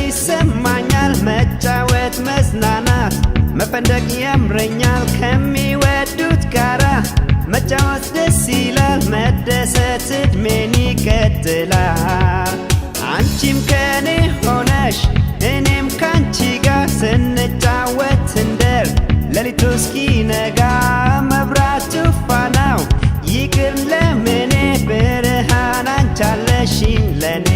ይሰማኛል መጫወት መዝናናት መፈንደቅ ያምረኛል ከሚወዱት ጋራ መጫወት ደስ ይላል መደሰት እድሜን ይቀጥላል አንቺም ከኔ ሆነሽ እኔም ካንቺ ጋር ስንጫወት እንደር ሌሊቱ እስኪነጋ መብራቱ ፋናው ይቅር ለምኔ ብርሃን አንቺ አለሽኝ ለኔ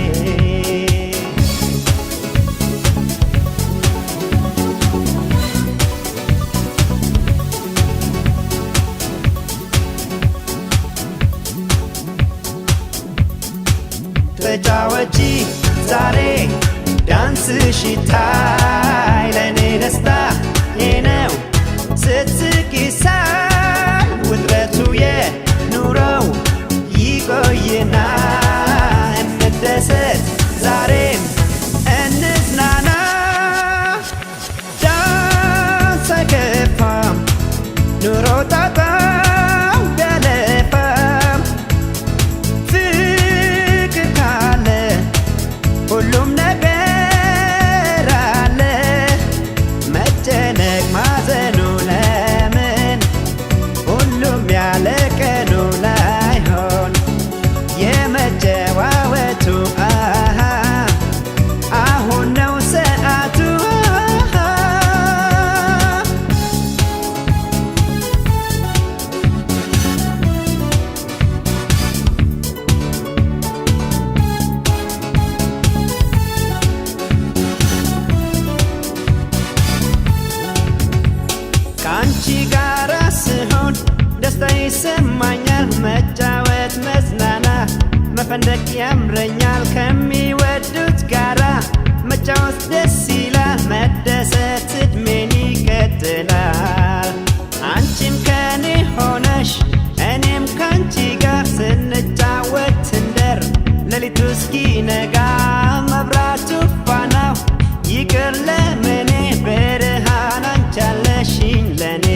ተጫወቺ ዛሬ ዳንስሽ ይታይ ለኔ ደስታ ነው ስትስቂ ሳይ ውጥረቱ የኑሮው ይቆይና እንደሰት ዛሬም እንዝናና ዳንስ አይከፋም ኑሮ ጣጣው ቢያለፋም ፍቅር ካለ ሁሉም ነገር አለ መጨነቅ ማዘኑ ለምን ሁሉም ያለ ቀኑ ላይሆን የመጨዋወቱ አሁን ነው ሰዓቱ ከአንቺ ጋር ስሆን ደስታ ይሰማኛል መጫወት መዝናናት መፈንደቅ ያምረኛል ከሚወዱት ጋራ መጫወት ደስ ይላል መደሰት እድሜን ይቀጥላል አንቺም ከኔ ሆነሽ እኔም ካንቺ ጋር ስንጫወት እንደር ሌሊቱ እስኪነጋ መብራቱ ፋናው ይቅር ለምኔ ብርሃን አንቺ አለሽኝ ለኔ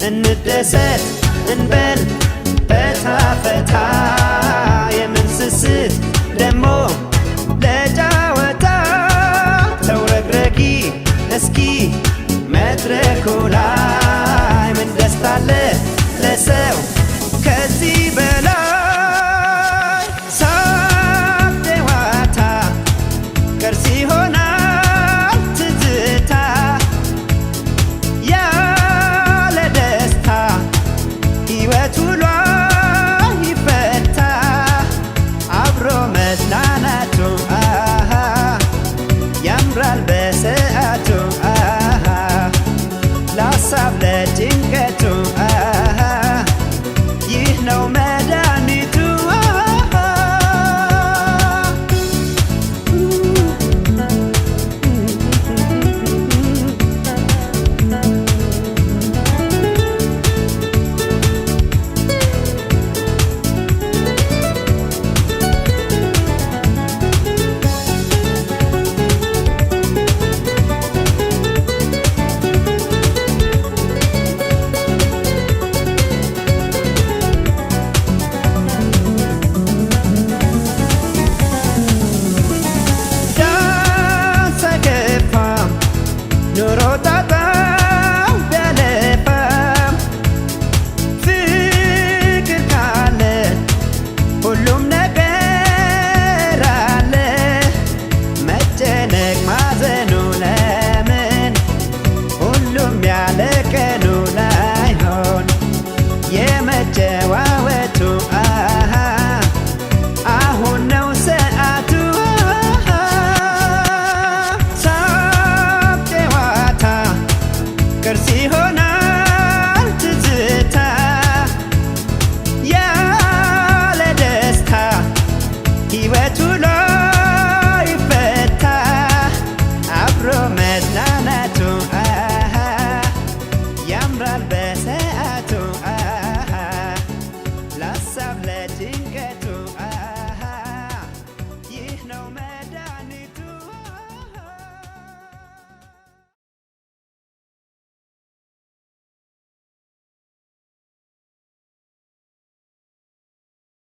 እንደሰት እንበል ፈታ ፈታ የምንስስት ደሞ ለጫወታ ተውረግረጊ እስኪ መድረኩ ላይ ምን ደስታ አለ ለሰው ከዚህ በላይ ሳቅ ጨዋታ ቅርስ ይሆናል ትዝታ ያለ ደስታ ሕይወት ውሎ ይፈታ አብሮ መዝናናቱ